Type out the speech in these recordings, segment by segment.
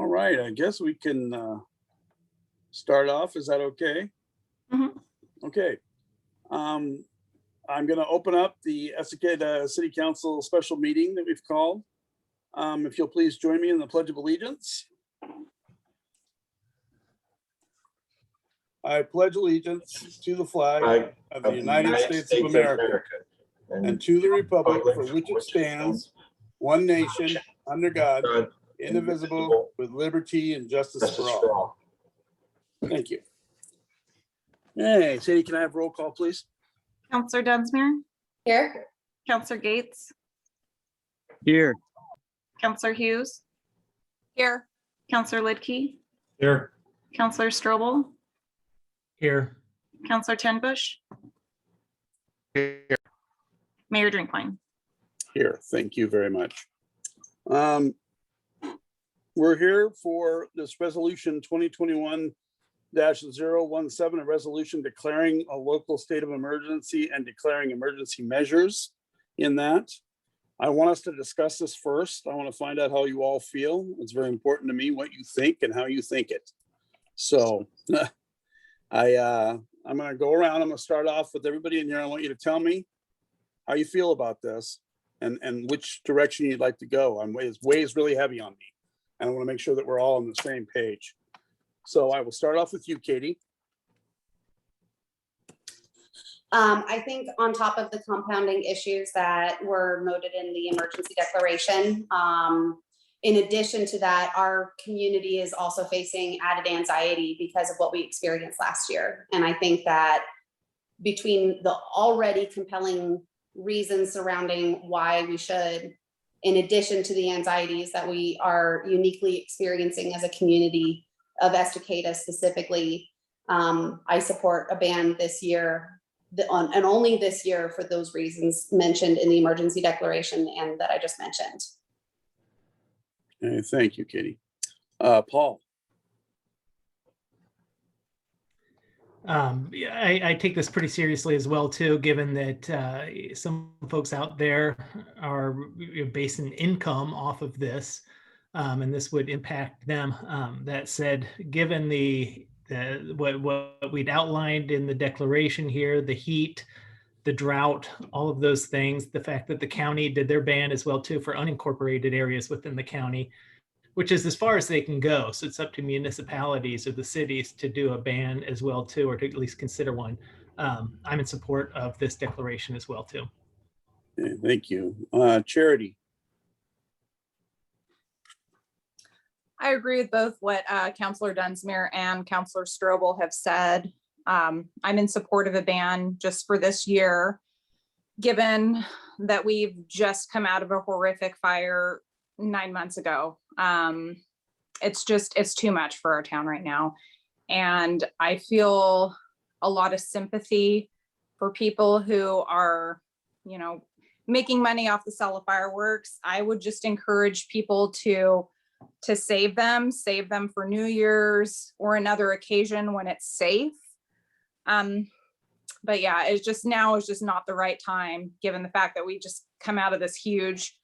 All right, I guess we can start off. Is that okay? Mhm. Okay. I'm going to open up the Estacada City Council special meeting that we've called. If you'll please join me in the Pledge of Allegiance. I pledge allegiance to the flag of the United States of America and to the republic for which it stands, one nation, under God, indivisible, with liberty and justice for all. Thank you. Hey, Sadie, can I have roll call, please? Counselor Dunsmuir? Here. Counselor Gates? Here. Counselor Hughes? Here. Counselor Lidkey? Here. Counselor Strobel? Here. Counselor Tenbush? Here. Mayor Drinkline? Here, thank you very much. We're here for this resolution 2021-017, a resolution declaring a local state of emergency and declaring emergency measures in that. I want us to discuss this first. I want to find out how you all feel. It's very important to me what you think and how you think it. So I'm going to go around. I'm going to start off with everybody in here. I want you to tell me how you feel about this and which direction you'd like to go. Weighs really heavy on me. And I want to make sure that we're all on the same page. So I will start off with you, Katie. I think on top of the compounding issues that were noted in the emergency declaration, in addition to that, our community is also facing added anxiety because of what we experienced last year. And I think that between the already compelling reasons surrounding why we should, in addition to the anxieties that we are uniquely experiencing as a community of Estacada specifically, I support a ban this year and only this year for those reasons mentioned in the emergency declaration and that I just mentioned. Okay, thank you, Katie. Paul. Yeah, I take this pretty seriously as well, too, given that some folks out there are basing income off of this, and this would impact them. That said, given what we'd outlined in the declaration here, the heat, the drought, all of those things, the fact that the county did their ban as well, too, for unincorporated areas within the county, which is as far as they can go. So it's up to municipalities or the cities to do a ban as well too, or to at least consider one. I'm in support of this declaration as well too. Okay, thank you. Charity. I agree with both what Councilor Dunsmuir and Councilor Strobel have said. I'm in support of a ban just for this year, given that we've just come out of a horrific fire 9 months ago. It's too much for our town right now. And I feel a lot of sympathy for people who are, making money off the sale of fireworks. I would just encourage people to save them for New Year's or another occasion when it's safe. But yeah, it's just not the right time, given the fact that we just come out of this huge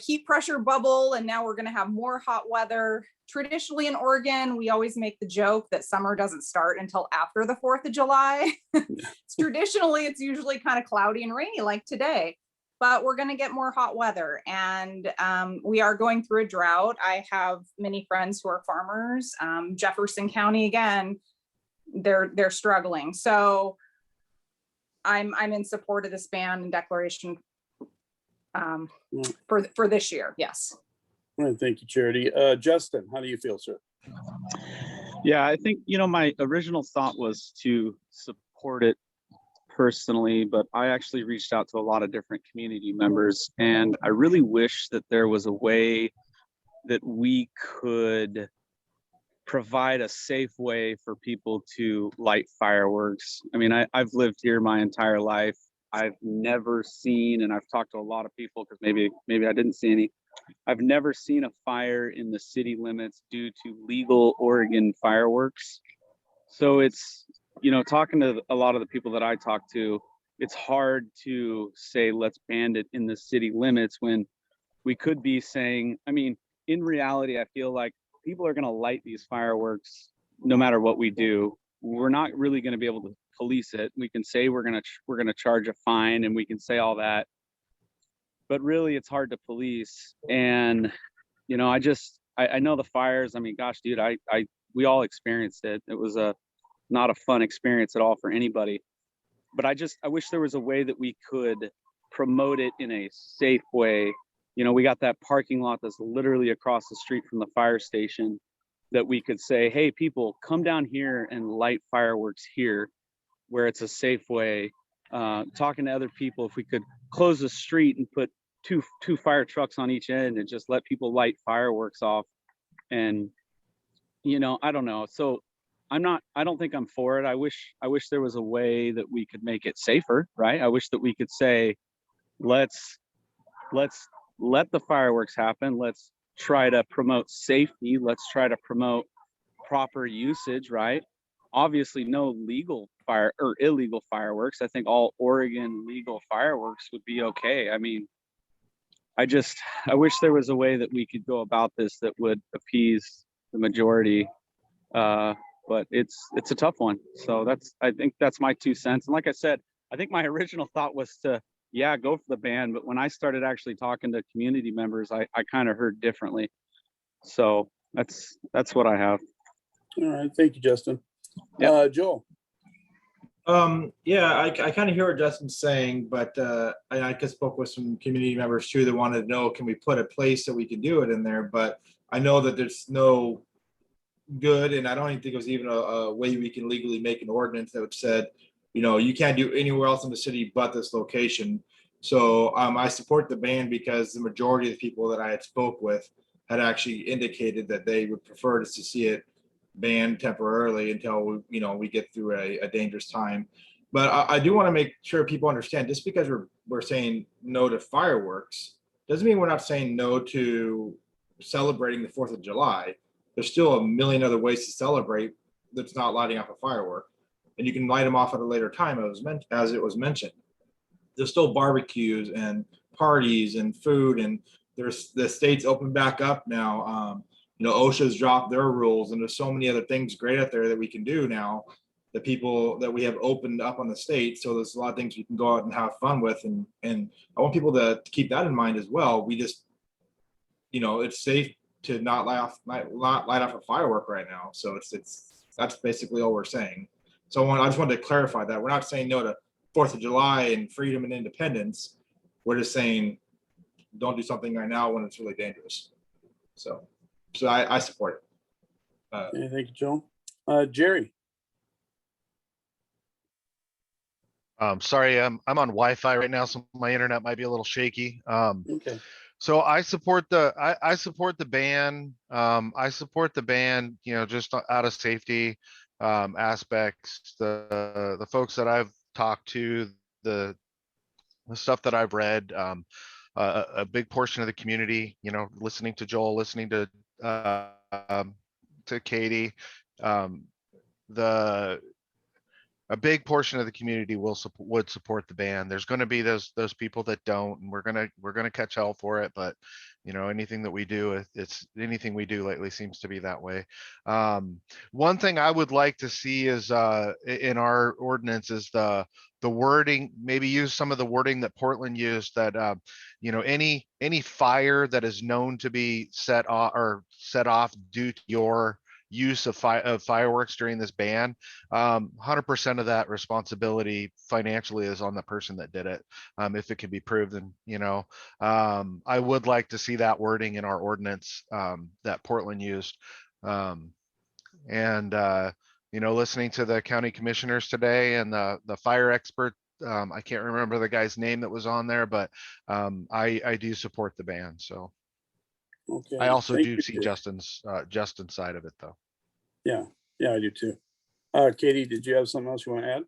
heat pressure bubble, and now we're going to have more hot weather. Traditionally in Oregon, we always make the joke that summer doesn't start until after the 4th of July. Traditionally, it's usually kind of cloudy and rainy like today, but we're going to get more hot weather, and we are going through a drought. I have many friends who are farmers. Jefferson County, again, they're struggling. So I'm in support of this ban and declaration for this year. Yes. All right, thank you, Charity. Justin, how do you feel, sir? Yeah, I think, my original thought was to support it personally, but I actually reached out to a lot of different community members, and I really wish that there was a way that we could provide a safe way for people to light fireworks. I mean, I've lived here my entire life. I've never seen, and I've talked to a lot of people because maybe I didn't see any. I've never seen a fire in the city limits due to legal Oregon fireworks. So it's, talking to a lot of the people that I talk to, it's hard to say, let's ban it in the city limits when we could be saying, in reality, I feel like people are going to light these fireworks no matter what we do. We're not really going to be able to police it. We can say we're going to charge a fine, and we can say all that, but really it's hard to police. And you know, I know the fires. I mean, gosh, dude, we all experienced it. It was not a fun experience at all for anybody. But I wish there was a way that we could promote it in a safe way. You know, we got that parking lot that's literally across the street from the fire station, that we could say, hey, people, come down here and light fireworks here, where it's a safe way. Talking to other people, if we could close the street and put two fire trucks on each end and just let people light fireworks off. And, you know, I don't know. So I don't think I'm for it. I wish there was a way that we could make it safer, right? I wish that we could say, let's let the fireworks happen. Let's try to promote safety. Let's try to promote proper usage, right? Obviously no legal fire or illegal fireworks. I think all Oregon legal fireworks would be okay. I mean, I wish there was a way that we could go about this that would appease the majority. But it's a tough one. So I think that's my 2 cents. And like I said, I think my original thought was to, yeah, go for the ban. But when I started actually talking to community members, I kind of heard differently. So that's what I have. All right, thank you, Justin. Yep. Joel. Yeah, I kind of hear what Justin's saying, but I just spoke with some community members too that wanted to know, can we put a place that we can do it in there? But I know that there's no good, and I don't even think it was even a way we can legally make an ordinance that would said, you know, you can't do anywhere else in the city but this location. So I support the ban because the majority of the people that I had spoke with had actually indicated that they would prefer to see it banned temporarily until we get through a dangerous time. But I do want to make sure people understand, just because we're saying no to fireworks doesn't mean we're not saying no to celebrating the 4th of July. There's still a million other ways to celebrate that's not lighting off a firework, and you can light them off at a later time, as it was mentioned. There's still barbecues and parties and food, and there's the state's open back up now. OSHA's dropped their rules, and there's so many other things great out there that we can do now, the people that we have opened up on the state. So there's a lot of things we can go out and have fun with, and I want people to keep that in mind as well. We just, it's safe to not light off a firework right now. So that's basically all we're saying. So I just wanted to clarify that we're not saying no to 4th of July and freedom and independence. We're just saying don't do something right now when it's really dangerous. So I support it. Okay, thank you, Joel. Jerry. Sorry, I'm on Wi-Fi right now, so my internet might be a little shaky. Okay. So I support the ban. I support the ban, just out of safety aspects. The folks that I've talked to, the stuff that I've read, a big portion of the community, listening to Joel, listening to Katie, a big portion of the community would support the ban. There's going to be those people that don't, and we're gonna catch hell for it. But anything that we do, anything we do lately seems to be that way. One thing I would like to see is in our ordinance is the wording. Maybe use some of the wording that Portland used. That any fire that is known to be set off due to your use of fireworks during this ban, 100% of that responsibility financially is on the person that did it, if it can be proved. And I would like to see that wording in our ordinance that Portland used. Listening to the county commissioners today and the fire expert, I can't remember the guy's name that was on there, but I do support the ban. So Okay. I also Thank do you, see Jerry. Justin's side of it, though. Yeah, I do too. Katie, did you have something else you want to add?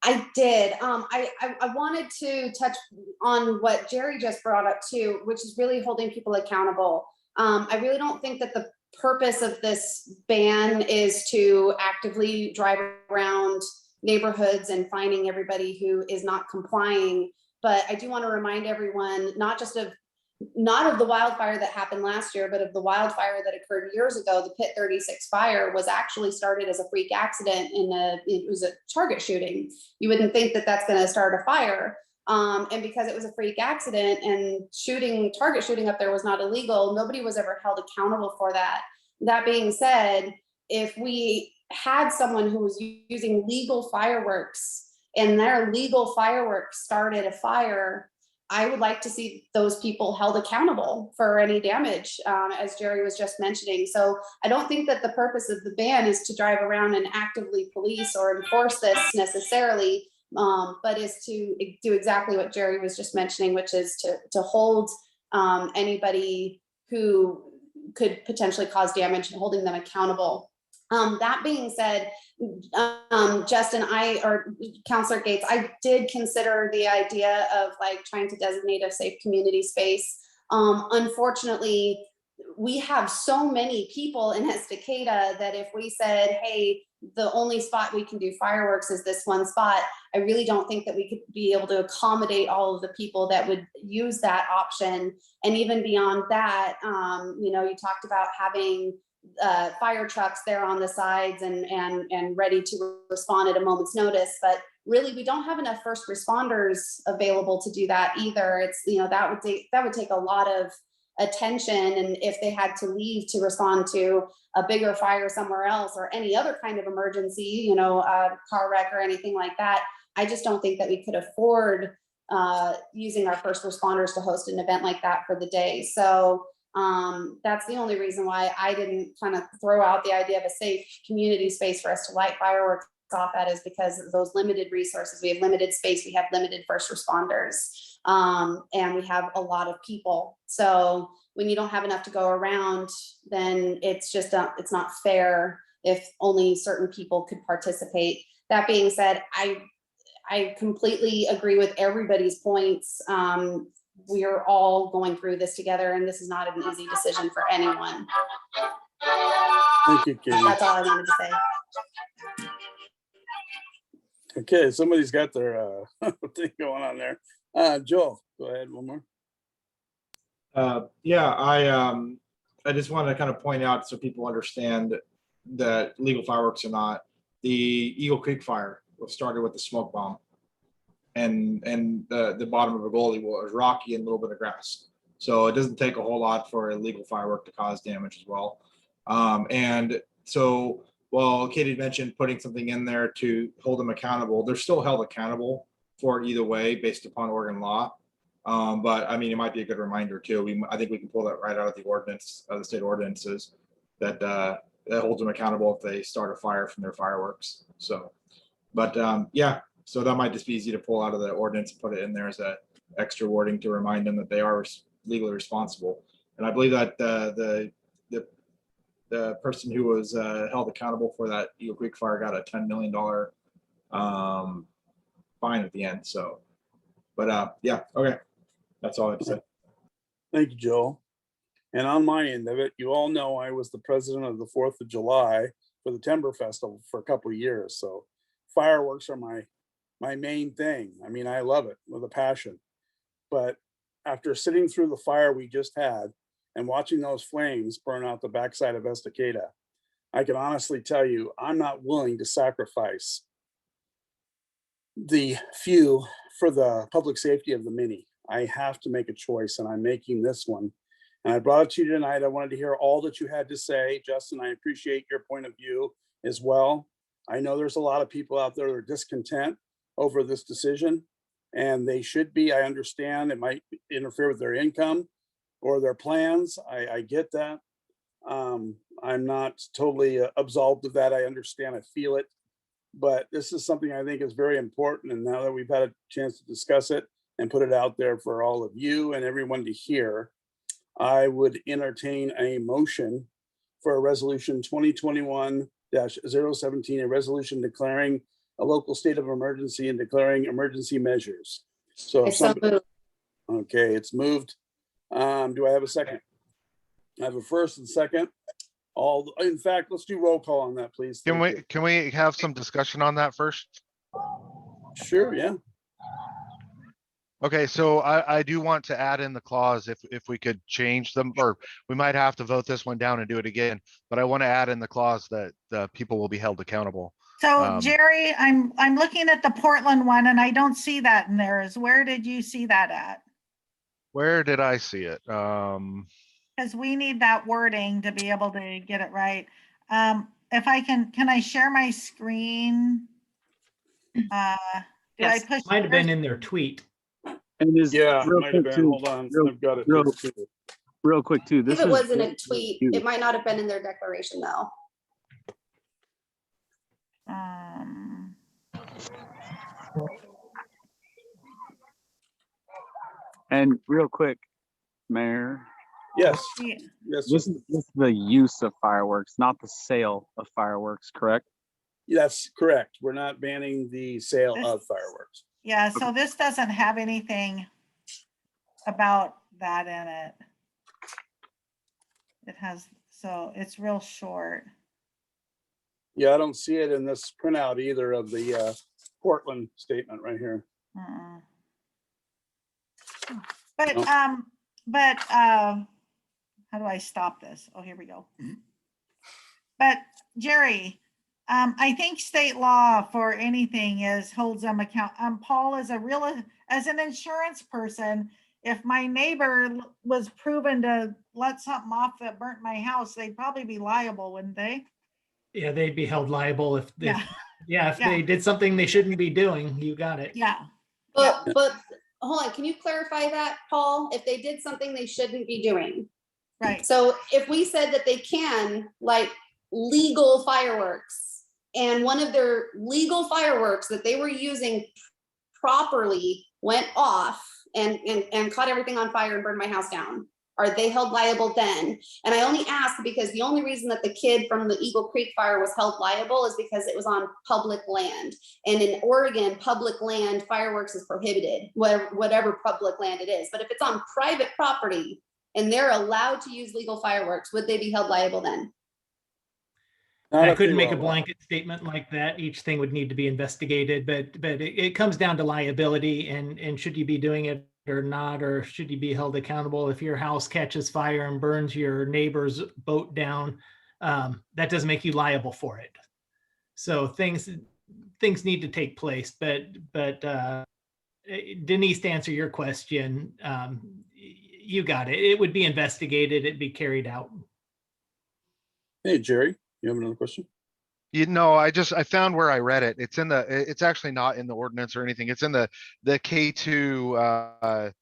I did. I wanted to touch on what Jerry just brought up too, which is really holding people accountable. I really don't think that the purpose of this ban is to actively drive around neighborhoods and finding everybody who is not complying. But I do want to remind everyone, not just of not of the wildfire that happened last year, but of the wildfire that occurred years ago. The Pit 36 fire was actually started as a freak accident it was a target shooting. You wouldn't think that that's going to start a fire. And because it was a freak accident and target shooting up there was not illegal, nobody was ever held accountable for that. That being said, if we had someone who was using legal fireworks and their legal fireworks started a fire, I would like to see those people held accountable for any damage, as Jerry was just mentioning. So I don't think that the purpose of the ban is to drive around and actively police or enforce this necessarily, but is to do exactly what Jerry was just mentioning, which is to hold anybody who could potentially cause damage and holding them accountable. That being said, Justin, or Counselor Gates, I did consider the idea of like trying to designate a safe community space. Unfortunately, we have so many people in Estacada that if we said, hey, the only spot we can do fireworks is this one spot, I really don't think that we could be able to accommodate all of the people that would use that option. And even beyond that, you talked about having fire trucks there on the sides and ready to respond at a moment's notice, but really we don't have enough first responders available to do that either. It's that would take a lot of attention, and if they had to leave to respond to a bigger fire somewhere else or any other kind of emergency, a car wreck or anything like that, I just don't think that we could afford using our first responders to host an event like that for the day. So that's the only reason why I didn't kind of throw out the idea of a safe community space for us to light fireworks off at, is because of those limited resources. We have limited space, we have limited first responders, and we have a lot of people. So when you don't have enough to go around, then it's just it's not fair if only certain people could participate. That being said, I completely agree with everybody's points. We are all going through this together, and this is not an easy decision for anyone. Thank you, Katie. That's all I wanted to say. Okay, somebody's got their thing going on there. Joel, go ahead, one more. Yeah, I just want to kind of point out so people understand that legal fireworks or not, the Eagle Creek fire was started with the smoke bomb, and the bottom of a goalie was rocky and a little bit of grass. So it doesn't take a whole lot for a legal firework to cause damage as well. And so while Katie mentioned putting something in there to hold them accountable, they're still held accountable for it either way based upon Oregon law. But I mean, it might be a good reminder too. I think we can pull that right out of the ordinance, the state ordinances, that holds them accountable if they start a fire from their fireworks. So, but yeah, so that might just be easy to pull out of the ordinance and put it in there as a extra wording to remind them that they are legally responsible. And I believe that the person who was held accountable for that Eagle Creek fire got a $10 million fine at the end. So, but yeah, okay. That's all I have to say. Thank you, Joel. And on my end of it, you all know I was the president of the 4th of July for the Timber Festival for a couple of years. So fireworks are my main thing. I mean, I love it with a passion. But after sitting through the fire we just had and watching those flames burn out the backside of Estacada, I can honestly tell you, I'm not willing to sacrifice the few for the public safety of the many. I have to make a choice, and I'm making this one. And I brought it to you tonight. I wanted to hear all that you had to say. Justin, I appreciate your point of view as well. I know there's a lot of people out there that are discontent over this decision, and they should be. I understand it might interfere with their income or their plans. I get that. I'm not totally absolved of that. I understand, I feel it. But this is something I think is very important. And now that we've had a chance to discuss it and put it out there for all of you and everyone to hear, I would entertain a motion for a resolution 2021-017, a resolution declaring a local state of emergency and declaring emergency measures. So if somebody, okay, it's moved. Do I have a second? I have a first and second. In fact, let's do roll call on that, please. Can we have some discussion on that first? Sure, yeah. Okay, so I do want to add in the clause if we could change them, or we might have to vote this one down and do it again. But I want to add in the clause that the people will be held accountable. So Jerry, I'm looking at the Portland one and I don't see that in there. Where did you see that at? Where did I see it? Because we need that wording to be able to get it right. If I can I share my screen? Did I Yes. push? Might have been in their tweet. And is Yeah, it real might have quick been. too, Hold on, real- I've got it. real- here, too. real quick too. If This it is wasn't a really tweet, cute. it might not have been in their declaration though. And real quick, Mayor, Yes, Yeah. yes, this is the use of fireworks, not the sale of fireworks, correct? that's correct. We're not banning the sale of fireworks. Yeah, so this doesn't have anything about that in it. It has, so it's real short. Yeah, I don't see it in this printout either of the Portland statement right here. Mm-mm. But, Nope. how do I stop this? Oh, here we go. But Jerry, I think state law for anything holds them account. Paul, as an insurance person, if my neighbor was proven to let something off that burnt my house, they'd probably be liable, wouldn't they? Yeah, they'd be held liable if Yeah. if they did something they shouldn't be doing. You got it. Yeah. But hold on, can you clarify that, Paul? If they did something they shouldn't be doing. Right. So if we said that they can, like, legal fireworks, and one of their legal fireworks that they were using properly went off and caught everything on fire and burned my house down, are they held liable then? And I only ask because the only reason that the kid from the Eagle Creek fire was held liable is because it was on public land. And in Oregon, public land fireworks is prohibited, whatever public land it is. But if it's on private property and they're allowed to use legal fireworks, would they be held liable then? Not I if they couldn't make were a allowed. blanket statement like that. Each thing would need to be investigated, but it comes down to liability and should you be doing it or not, or should you be held accountable if your house catches fire and burns your neighbor's boat down? That doesn't make you liable for it. So things need to take place, but Denise, to answer your question, you got it. It would be investigated. It'd be carried out. Hey, Jerry, you have another question? You know, I found where I read it. It's actually not in the ordinance or anything. It's in the K2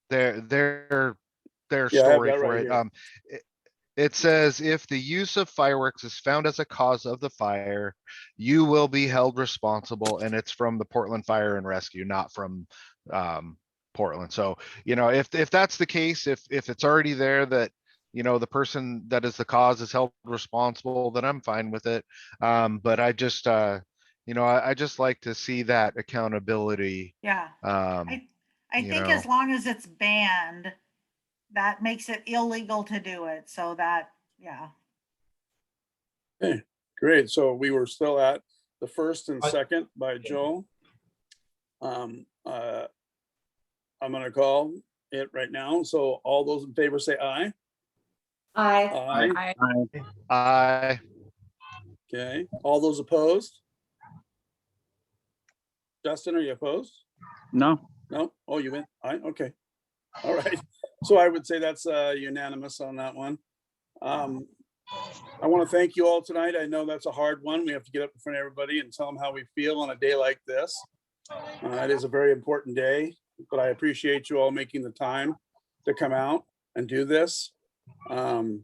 their Yeah, I have story that for right it. here. It says if the use of fireworks is found as a cause of the fire, you will be held responsible, and it's from the Portland Fire and Rescue, not from Portland. So, you know, if that's the case, if it's already there that, you know, the person that is the cause is held responsible, then I'm fine with it. But I just, you know, I just like to see that accountability. Yeah. I you think know. as long as it's banned, that makes it illegal to do it. So that, yeah. Okay, great. So we were still at the first and I- second by Joel. I'm gonna call it right now. So all those in favor say aye. Aye. I Okay, all those opposed? Justin, are you opposed? No, No? Oh, you went, aye, okay. All right, so I would say that's unanimous on that one. I want to thank you all tonight. I know that's a hard one. We have to get up in front of everybody and tell them how we feel on a day like this. It is a very important day, but I appreciate you all making the time to come out and do this. And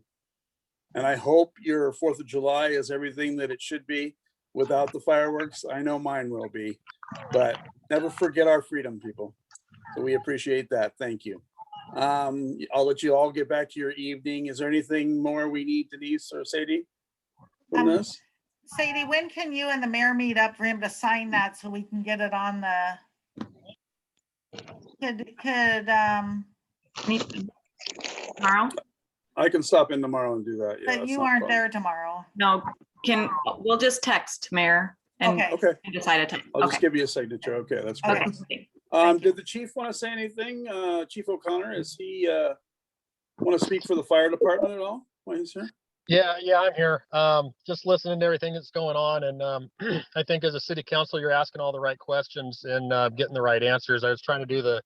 I hope your 4th of July is everything that it should be without the fireworks. I know mine will be, but never forget our freedom, people. So we appreciate that. Thank you. I'll let you all get back to your evening. Is there anything more we need, Denise or Sadie? From this? Sadie, when can you and the mayor meet up for him to sign that so we can get it on the? Tomorrow? I can stop in tomorrow and do that. Yeah, But that's you not a aren't problem. there tomorrow. No, we'll just text Mayor And Okay. Okay, and decided to, I'll just okay. give you a signature. Okay, that's great. Okay. Okay. Thank you. Did the chief want to say anything? Chief O'Connor, is he, want to speak for the fire department at all while he's here? Yeah, I'm here. Just listening to everything that's going on. And I think as a city council, you're asking all the right questions and getting the right answers. I was trying to do the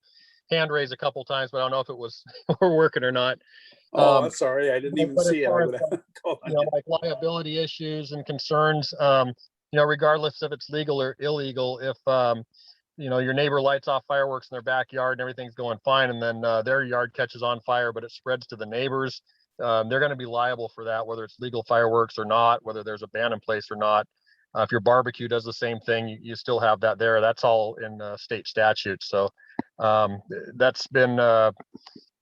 hand raise a couple times, but I don't know if it was working or not. Oh, Um, I'm sorry. I didn't even but as see it. I far as, would have called on you know, you. like liability issues and concerns, you know, regardless if it's legal or illegal, if, you know, your neighbor lights off fireworks in their backyard and everything's going fine, and then their yard catches on fire, but it spreads to the neighbors, they're going to be liable for that, whether it's legal fireworks or not, whether there's a ban in place or not. If your barbecue does the same thing, you still have that there. That's all in state statute. So that's been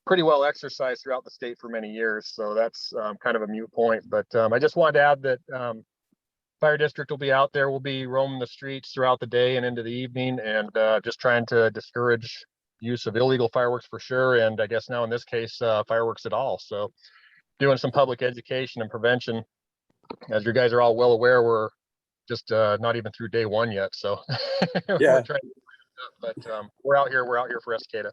pretty well exercised throughout the state for many years. So that's kind of a moot point. But I just wanted to add that fire district will be out there. We'll be roaming the streets throughout the day and into the evening, and just trying to discourage use of illegal fireworks for sure. And I guess now in this case, fireworks at all. So doing some public education and prevention. As you guys are all well aware, we're just not even through day one yet. So Yeah. we're trying to, but we're out here for Estacada.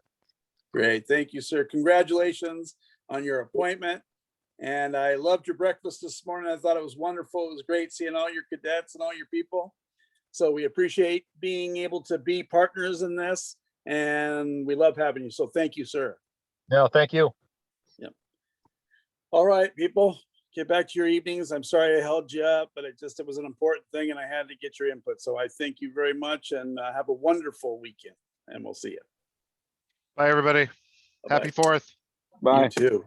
Great. Thank you, sir. Congratulations on your appointment. And I loved your breakfast this morning. I thought it was wonderful. It was great seeing all your cadets and all your people. So we appreciate being able to be partners in this, and we love having you. So thank you, sir. No, thank you. All right, people, get back to your evenings. I'm sorry I held you up, but it was an important thing and I had to get your input. So I thank you very much, and have a wonderful weekend, and we'll see you. Bye, everybody. Bye-bye. Happy 4th. Bye. You too.